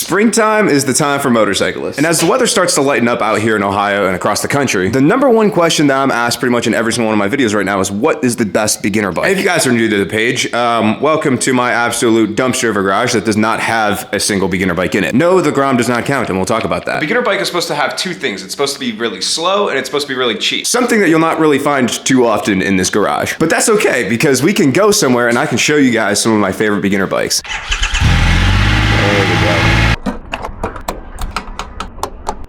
Springtime is the time for motorcyclists. And as the weather starts to lighten up out here in Ohio and across the country, the number one question that I'm asked pretty much in every single one of my videos right now is, what is the best beginner bike? If you guys are new to the page, welcome to my absolute dumpster of a garage that does not have a single beginner bike in it. No, the Grom does not count, and we'll talk about that. A beginner bike is supposed to have two things. It's supposed to be really slow, and it's supposed to be really cheap. Something that you'll not really find too often in this garage. But that's okay, because we can go somewhere and I can show you guys some of my favorite beginner bikes. There we go.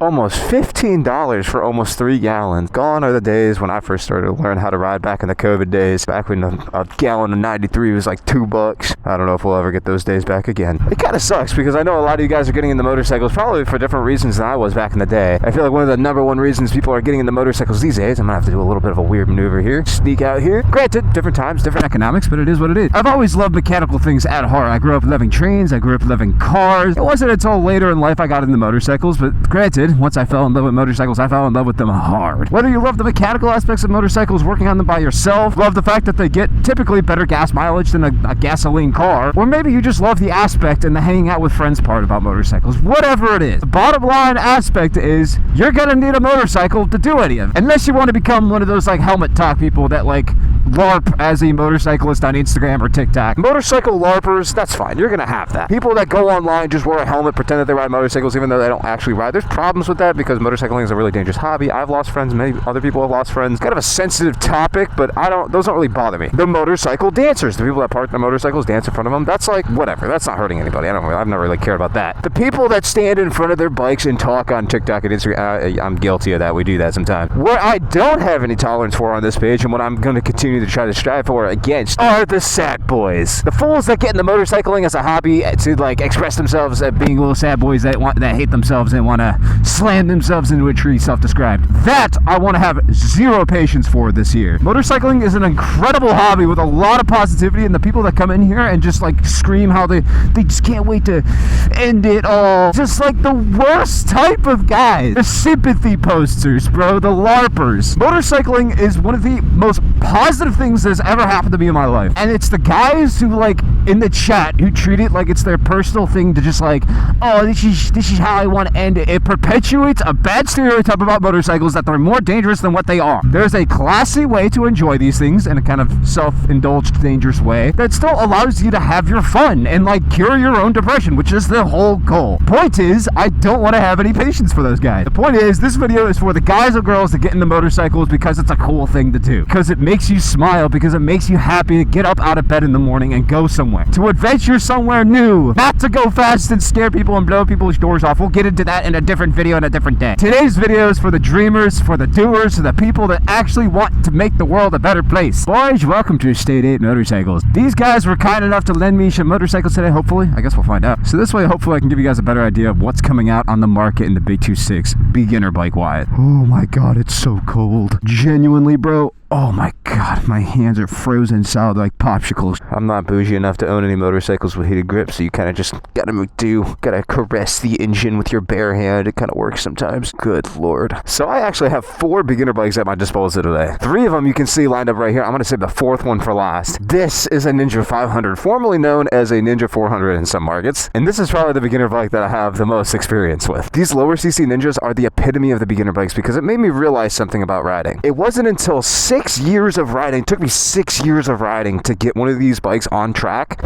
Almost $15 for almost 3 gallons. Gone are the days when I first started to learn how to ride back in the COVID days. Back when a gallon of 93 was like $2. I don't know if we'll ever get those days back again. It kind of sucks because I know a lot of you guys are getting into motorcycles probably for different reasons than I was back in the day. I feel like one of the number one reasons people are getting into motorcycles these days, I'm gonna have to do a little bit of a weird maneuver here. Sneak out here. Granted, different times, different economics, but it is what it is. I've always loved mechanical things at heart. I grew up loving trains. I grew up loving cars. It wasn't until later in life I got into motorcycles, but granted, once I fell in love with motorcycles, I fell in love with them hard. Whether you love the mechanical aspects of motorcycles, working on them by yourself, love the fact that they get typically better gas mileage than a gasoline car, or maybe you just love the aspect and the hanging out with friends part about motorcycles, whatever it is. The bottom line aspect is you're gonna need a motorcycle to do any of it. Unless you want to become one of those like helmet talk people that like LARP as a motorcyclist on Instagram or TikTok. Motorcycle LARPers, that's fine. You're gonna have that. People that go online, just wear a helmet, pretend that they ride motorcycles even though they don't actually ride. There's problems with that because motorcycling is a really dangerous hobby. I've lost friends, many other people have lost friends. Kind of a sensitive topic, but those don't really bother me. The motorcycle dancers, the people that park their motorcycles, dance in front of them, that's like, whatever. That's not hurting anybody. I've never really cared about that. The people that stand in front of their bikes and talk on TikTok and Instagram, I'm guilty of that. We do that sometimes. What I don't have any tolerance for on this page, and what I'm going to continue to try to strive for against, are the sad boys. The fools that get into motorcycling as a hobby to like express themselves as being little sad boys that hate themselves and want to slam themselves into a tree, self-described. That I want to have zero patience for this year. Motorcycling is an incredible hobby with a lot of positivity, and the people that come in here and just like scream how they just can't wait to end it all. Just like the worst type of guys. The sympathy posters, bro. The LARPers. Motorcycling is one of the most positive things that's ever happened to me in my life. And it's the guys who like in the chat who treat it like it's their personal thing to just like, oh, this is how I want to end it. It perpetuates a bad stereotype about motorcycles that they're more dangerous than what they are. There's a classy way to enjoy these things in a kind of self-indulged, dangerous way that still allows you to have your fun and like cure your own depression, which is the whole goal. Point is, I don't want to have any patience for those guys. The point is, this video is for the guys or girls that get into motorcycles because it's a cool thing to do. Because it makes you smile, because it makes you happy to get up out of bed in the morning and go somewhere. To adventure somewhere new. Not to go fast and scare people and blow people's doors off. We'll get into that in a different video on a different day. Today's video is for the dreamers, for the doers, for the people that actually want to make the world a better place. Boys, welcome to State 8 Motorcycles. These guys were kind enough to lend me some motorcycles today, hopefully. I guess we'll find out. So this way, hopefully I can give you guys a better idea of what's coming out on the market in the Big 26 beginner bike wide. Oh my god, it's so cold. Genuinely, bro. Oh my god, my hands are frozen solid like popsicles. I'm not bougie enough to own any motorcycles with heated grips, so you kind of just gotta caress the engine with your bare hand. It kind of works sometimes. Good lord. So I actually have 4 beginner bikes at my disposal today. 3 of them you can see lined up right here. I'm gonna save the 4th one for last. This is a Ninja 500, formerly known as a Ninja 400 in some markets, and this is probably the beginner bike that I have the most experience with. These lower CC Ninjas are the epitome of the beginner bikes because it made me realize something about riding. It wasn't until 6 years of riding, it took me 6 years of riding to get one of these bikes on track.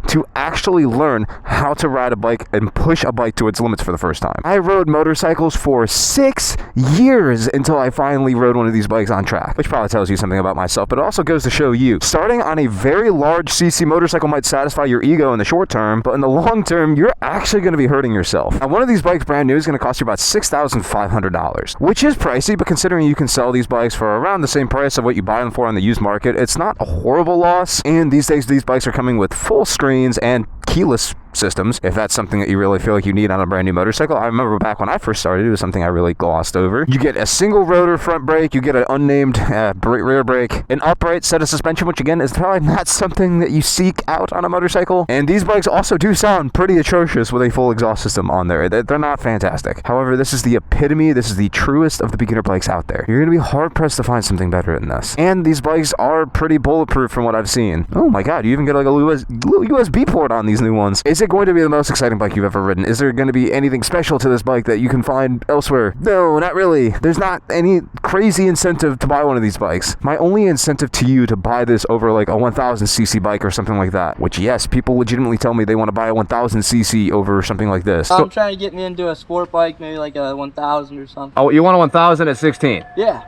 To actually learn how to ride a bike and push a bike to its limits for the first time. I rode motorcycles for 6 years until I finally rode one of these bikes on track, which probably tells you something about myself, but it also goes to show you, starting on a very large CC motorcycle might satisfy your ego in the short term, but in the long term, you're actually going to be hurting yourself. Now, one of these bikes brand new is going to cost you about $6,500, which is pricey, but considering you can sell these bikes for around the same price of what you buy them for on the used market, it's not a horrible loss, and these days, these bikes are coming with full screen and keyless systems, if that's something that you really feel like you need on a brand new motorcycle. I remember back when I first started, it was something I really glossed over. You get a single rotor front brake, you get an unnamed rear brake, an upright set of suspension, which again is probably not something that you seek out on a motorcycle. And these bikes also do sound pretty atrocious with a full exhaust system on there. They're not fantastic. However, this is the epitome, this is the truest of the beginner bikes out there. You're going to be hard pressed to find something better than this. And these bikes are pretty bulletproof from what I've seen. Oh my god, you even get like a little USB port on these new ones. Is it going to be the most exciting bike you've ever ridden? Is there going to be anything special to this bike that you can find elsewhere? No, not really. There's not any crazy incentive to buy one of these bikes. My only incentive to you to buy this over like a 1000cc bike or something like that, which yes, people legitimately tell me they want to buy a 1000cc over something like this. I'm trying to get me into a sport bike, maybe like a 1000 or something. Oh, you want a 1000 at 16? Yeah.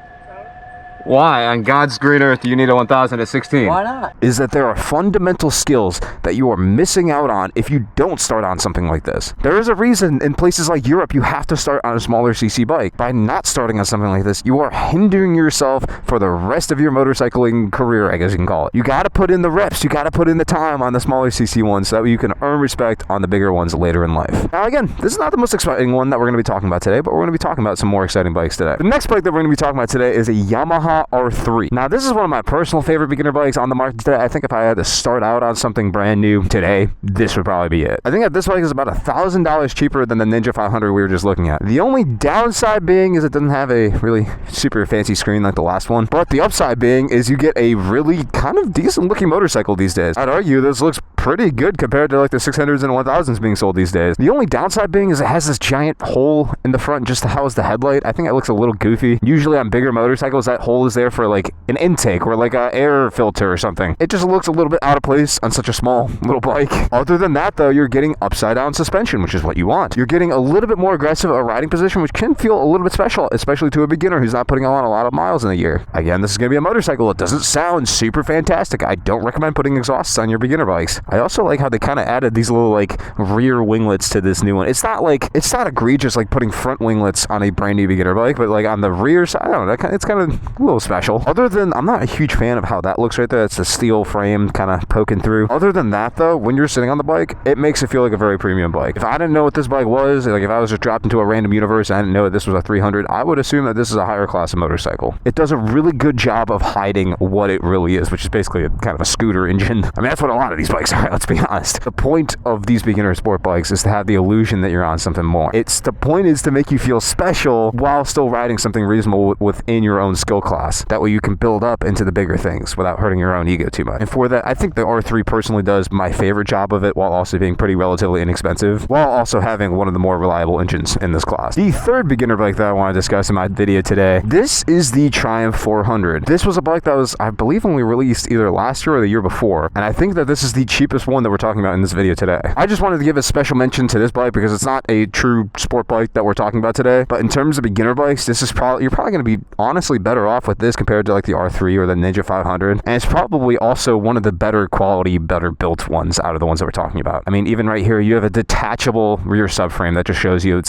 Why on God's green earth do you need a 1000 at 16? Why not? Is that there are fundamental skills that you are missing out on if you don't start on something like this. There is a reason in places like Europe you have to start on a smaller cc bike. By not starting on something like this, you are hindering yourself for the rest of your motorcycling career, I guess you can call it. You got to put in the reps, you got to put in the time on the smaller cc ones so that you can earn respect on the bigger ones later in life. Now again, this is not the most exciting one that we're going to be talking about today, but we're going to be talking about some more exciting bikes today. The next bike that we're going to be talking about today is a Yamaha R3. Now this is one of my personal favorite beginner bikes on the market today. I think if I had to start out on something brand new today, this would probably be it. I think that this bike is about $1,000 cheaper than the Ninja 500 we were just looking at. The only downside being is it doesn't have a really super fancy screen like the last one, but the upside being is you get a really kind of decent looking motorcycle these days. I'd argue this looks pretty good compared to like the 600s and 1000s being sold these days. The only downside being is it has this giant hole in the front just to house the headlight. I think it looks a little goofy. Usually on bigger motorcycles that hole is there for like an intake or like a air filter or something. It just looks a little bit out of place on such a small little bike. Other than that though, you're getting upside down suspension, which is what you want. You're getting a little bit more aggressive a riding position, which can feel a little bit special, especially to a beginner who's not putting on a lot of miles in a year. Again, this is going to be a motorcycle. It doesn't sound super fantastic. I don't recommend putting exhausts on your beginner bikes. I also like how they kind of added these little like rear winglets to this new one. It's not egregious like putting front winglets on a brand new beginner bike, but like on the rear side, I don't know, it's kind of a little special. Other than, I'm not a huge fan of how that looks right there. It's a steel frame kind of poking through. Other than that though, when you're sitting on the bike, it makes it feel like a very premium bike. If I didn't know what this bike was, like if I was just dropped into a random universe and I didn't know that this was a 300, I would assume that this is a higher class of motorcycle. It does a really good job of hiding what it really is, which is basically a kind of a scooter engine. I mean, that's what a lot of these bikes are, let's be honest. The point of these beginner sport bikes is to have the illusion that you're on something more. The point is to make you feel special while still riding something reasonable within your own skill class. That way you can build up into the bigger things without hurting your own ego too much. And for that, I think the R3 personally does my favorite job of it while also being pretty relatively inexpensive, while also having one of the more reliable engines in this class. The third beginner bike that I want to discuss in my video today, this is the Triumph 400. This was a bike that was, I believe, only released either last year or the year before, and I think that this is the cheapest one that we're talking about in this video today. I just wanted to give a special mention to this bike because it's not a true sport bike that we're talking about today, but in terms of beginner bikes, this is you're probably going to be honestly better off with this compared to like the R3 or the Ninja 500, and it's probably also one of the better quality, better built ones out of the ones that we're talking about. I mean, even right here, you have a detachable rear subframe that just shows you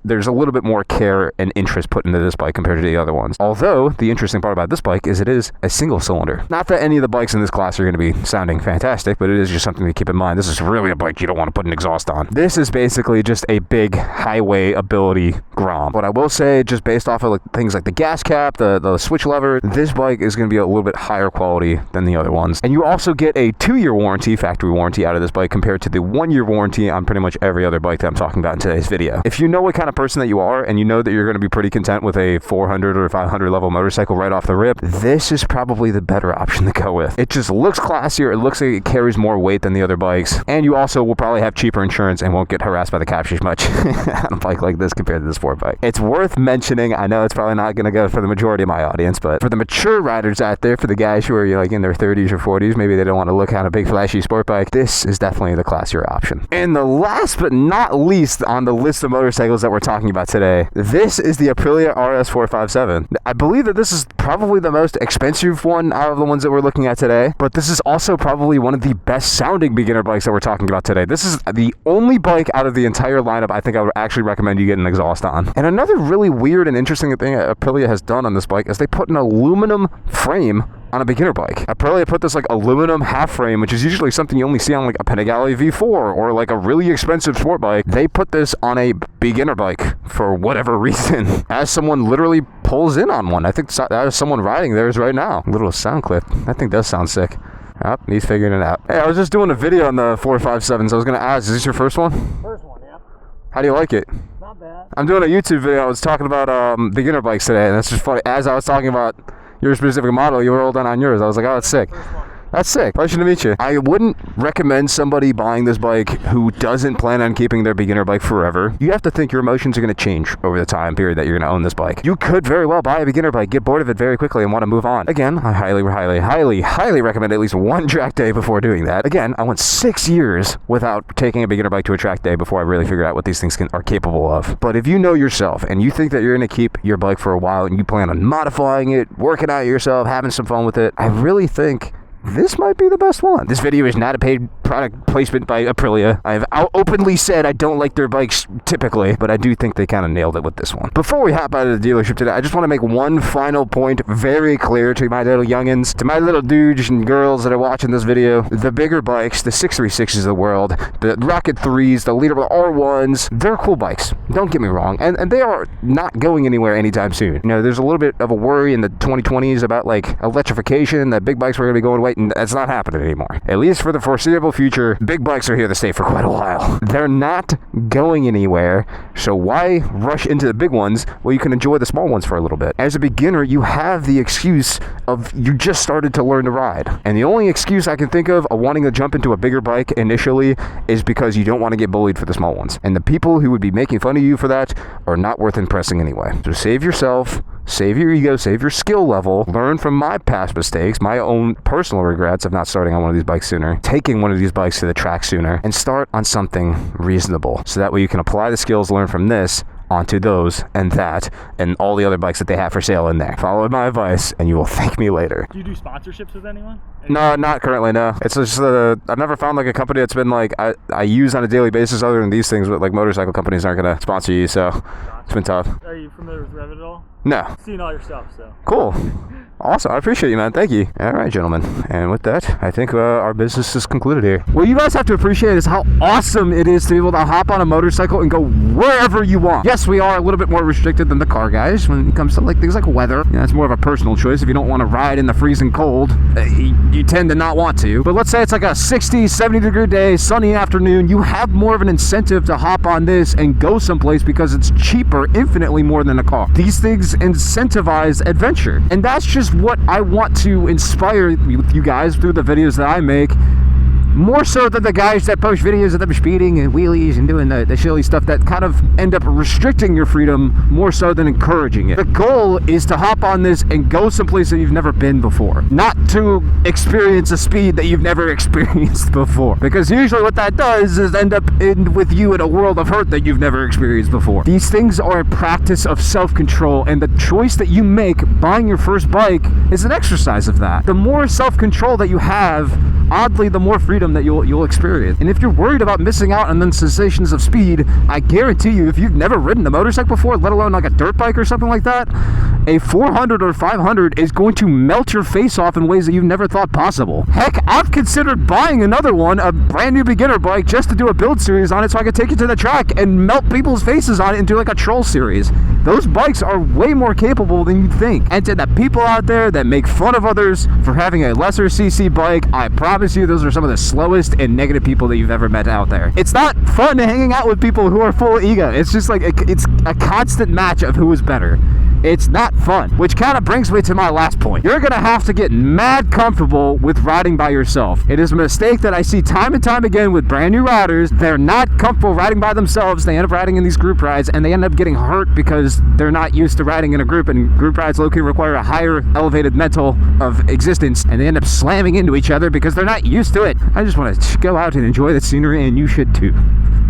there's a little bit more care and interest put into this bike compared to the other ones. Although, the interesting part about this bike is it is a single cylinder. Not that any of the bikes in this class are going to be sounding fantastic, but it is just something to keep in mind. This is really a bike you don't want to put an exhaust on. This is basically just a big highway ability Grom. What I will say, just based off of like things like the gas cap, the switch lever, this bike is going to be a little bit higher quality than the other ones. And you also get a 2-year warranty, factory warranty out of this bike compared to the 1-year warranty on pretty much every other bike that I'm talking about in today's video. If you know what kind of person that you are and you know that you're going to be pretty content with a 400 or 500 level motorcycle right off the rip, this is probably the better option to go with. It just looks classier, it looks like it carries more weight than the other bikes, and you also will probably have cheaper insurance and won't get harassed by the captures much on a bike like this compared to the sport bike. It's worth mentioning, I know it's probably not going to go for the majority of my audience, but for the mature riders out there, for the guys who are like in their 30s or 40s, maybe they don't want to look at a big flashy sport bike, this is definitely the classier option. And the last but not least on the list of motorcycles that we're talking about today, this is the Aprilia RS457. I believe that this is probably the most expensive one out of the ones that we're looking at today, but this is also probably one of the best sounding beginner bikes that we're talking about today. This is the only bike out of the entire lineup I think I would actually recommend you get an exhaust on. And another really weird and interesting thing Aprilia has done on this bike is they put an aluminum frame on a beginner bike. Aprilia put this like aluminum half frame, which is usually something you only see on like a Panigale V4 or like a really expensive sport bike. They put this on a beginner bike for whatever reason. As someone literally pulls in on one. I think that is someone riding theirs right now. A little sound clip. That thing does sound sick. Oh, he's figuring it out. Hey, I was just doing a video on the 457s. I was going to ask, is this your first one? First one, yeah. How do you like it? Not bad. I'm doing a YouTube video. I was talking about beginner bikes today, and that's just funny. As I was talking about your specific model, you rolled on yours. I was like, oh, that's sick. That's sick. Pleasure to meet you. I wouldn't recommend somebody buying this bike who doesn't plan on keeping their beginner bike forever. You have to think your emotions are going to change over the time period that you're going to own this bike. You could very well buy a beginner bike, get bored of it very quickly, and want to move on. Again, I highly recommend at least one track day before doing that. Again, I went 6 years without taking a beginner bike to a track day before I really figured out what these things are capable of. But if you know yourself and you think that you're going to keep your bike for a while and you plan on modifying it, working out yourself, having some fun with it, I really think this might be the best one. This video is not a paid product placement by Aprilia. I've openly said I don't like their bikes typically, but I do think they kind of nailed it with this one. Before we hop out of the dealership today, I just want to make one final point very clear to my little youngins, to my little dudes and girls that are watching this video. The bigger bikes, the 636s of the world, the Rocket 3s, the Leader R1s, they're cool bikes. Don't get me wrong. And they are not going anywhere anytime soon. You know, there's a little bit of a worry in the 2020s about like electrification, that big bikes were going to be going away. And that's not happening anymore. At least for the foreseeable future, big bikes are here to stay for quite a while. They're not going anywhere, so why rush into the big ones? Well, you can enjoy the small ones for a little bit. As a beginner, you have the excuse of you just started to learn to ride. And the only excuse I can think of wanting to jump into a bigger bike initially is because you don't want to get bullied for the small ones. And the people who would be making fun of you for that are not worth impressing anyway. So save yourself, save your ego, save your skill level, learn from my past mistakes, my own personal regrets of not starting on one of these bikes sooner, taking one of these bikes to the track sooner, and start on something reasonable. So that way you can apply the skills learned from this onto those and that and all the other bikes that they have for sale in there. Follow my advice and you will thank me later. Do you do sponsorships with anyone? No, not currently, no. It's just I've never found like a company that's been like I use on a daily basis other than these things, but like motorcycle companies aren't going to sponsor you, so it's been tough. Are you familiar with Revit at all? No. I've seen all your stuff, so. Cool. Awesome. I appreciate you, man. Thank you. All right, gentlemen. And with that, I think our business is concluded here. What you guys have to appreciate is how awesome it is to be able to hop on a motorcycle and go wherever you want. Yes, we are a little bit more restricted than the car guys when it comes to like things like weather. You know, it's more of a personal choice. If you don't want to ride in the freezing cold, you tend to not want to. But let's say it's like a 60, 70 degree day, sunny afternoon. You have more of an incentive to hop on this and go someplace because it's cheaper, infinitely more than a car. These things incentivize adventure. And that's just what I want to inspire you guys through the videos that I make, more so than the guys that post videos of them speeding and wheelies and doing the silly stuff that kind of end up restricting your freedom more so than encouraging it. The goal is to hop on this and go someplace that you've never been before, not to experience a speed that you've never experienced before, because usually what that does is end up with you in a world of hurt that you've never experienced before. These things are a practice of self-control, and the choice that you make buying your first bike is an exercise of that. The more self-control that you have, oddly, the more freedom that you'll experience. And if you're worried about missing out on the sensations of speed, I guarantee you, if you've never ridden a motorcycle before, let alone like a dirt bike or something like that, a 400 or 500 is going to melt your face off in ways that you've never thought possible. Heck, I've considered buying another one, a brand new beginner bike, just to do a build series on it so I could take it to the track and melt people's faces on it and do like a troll series. Those bikes are way more capable than you think. And to the people out there that make fun of others for having a lesser CC bike, I promise you those are some of the slowest and negative people that you've ever met out there. It's not fun hanging out with people who are full of ego. It's just like it's a constant match of who is better. It's not fun, which kind of brings me to my last point. You're gonna have to get mad comfortable with riding by yourself. It is a mistake that I see time and time again with brand new riders. They're not comfortable riding by themselves. They end up riding in these group rides and they end up getting hurt because they're not used to riding in a group, and group rides locally require a higher elevated mental of existence, and they end up slamming into each other because they're not used to it. I just want to go out and enjoy the scenery, and you should too.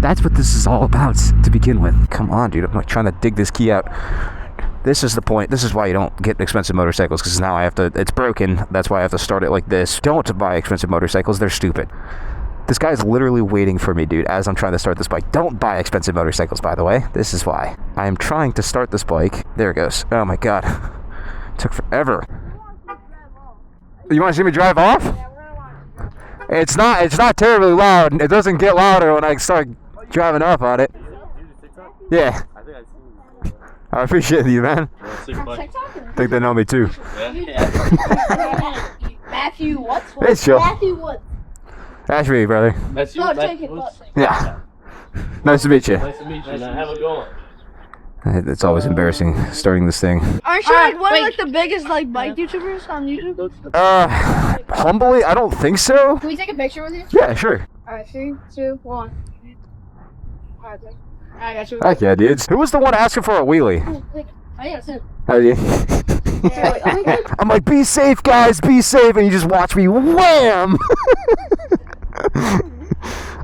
That's what this is all about to begin with. Come on, dude. I'm like trying to dig this key out. This is the point. This is why you don't get expensive motorcycles, because now I have to, it's broken. That's why I have to start it like this. Don't buy expensive motorcycles. They're stupid. This guy's literally waiting for me, dude, as I'm trying to start this bike. Don't buy expensive motorcycles, by the way. This is why. I am trying to start this bike. There it goes. Oh my God. It took forever. You want to see me drive off? It's not terribly loud. It doesn't get louder when I start driving off on it. Yeah. I appreciate you, man. I think they know me too. Matthew Woods. It's chill. Matthew Woods. That's me, brother. That's you. Yeah. Nice to meet you. Nice to meet you. Now have a go. It's always embarrassing starting this thing. Aren't you like one of like the biggest like bike YouTubers on YouTube? Humbly, I don't think so. Can we take a picture with you? Yeah, sure. Alright, 3, 2, 1. Alright, I got you. Heck yeah, dudes. Who was the one asking for a wheelie? Oh, wait. I got it. Oh, yeah. I'm like, be safe, guys, be safe, and you just watch me wham!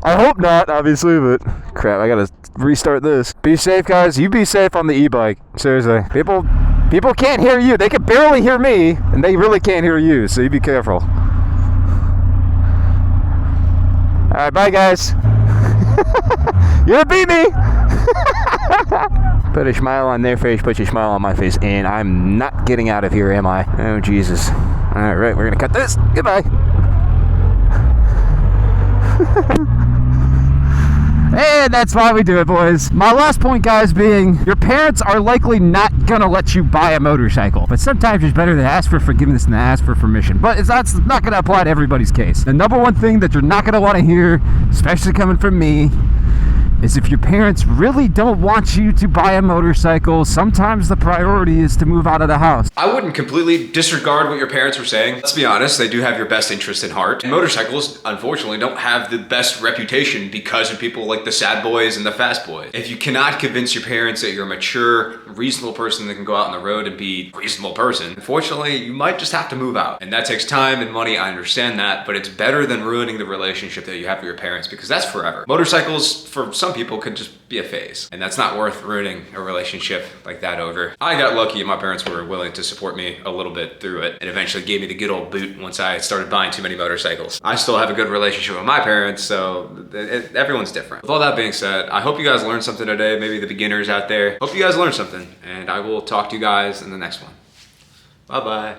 I hope not, obviously, but crap, I gotta restart this. Be safe, guys. You be safe on the e-bike. Seriously. People can't hear you. They can barely hear me, and they really can't hear you, so you be careful. Alright, bye, guys. You gonna beat me! Put a smile on their face, put a smile on my face, and I'm not getting out of here, am I? Oh, Jesus. Alright, we're gonna cut this. Goodbye. And that's why we do it, boys. My last point, guys, being your parents are likely not gonna let you buy a motorcycle, but sometimes it's better to ask for forgiveness than to ask for permission. But that's not gonna apply to everybody's case. The number one thing that you're not gonna want to hear, especially coming from me, is if your parents really don't want you to buy a motorcycle, sometimes the priority is to move out of the house. I wouldn't completely disregard what your parents were saying. Let's be honest, they do have your best interest in heart. And motorcycles, unfortunately, don't have the best reputation because of people like the sad boys and the fast boys. If you cannot convince your parents that you're a mature, reasonable person that can go out on the road and be a reasonable person, unfortunately, you might just have to move out. And that takes time and money, I understand that, but it's better than ruining the relationship that you have with your parents because that's forever. Motorcycles, for some people, could just be a phase, and that's not worth ruining a relationship like that over. I got lucky and my parents were willing to support me a little bit through it and eventually gave me the good old boot once I started buying too many motorcycles. I still have a good relationship with my parents, so everyone's different. With all that being said, I hope you guys learned something today, maybe the beginners out there. Hope you guys learned something, and I will talk to you guys in the next one. Bye-bye.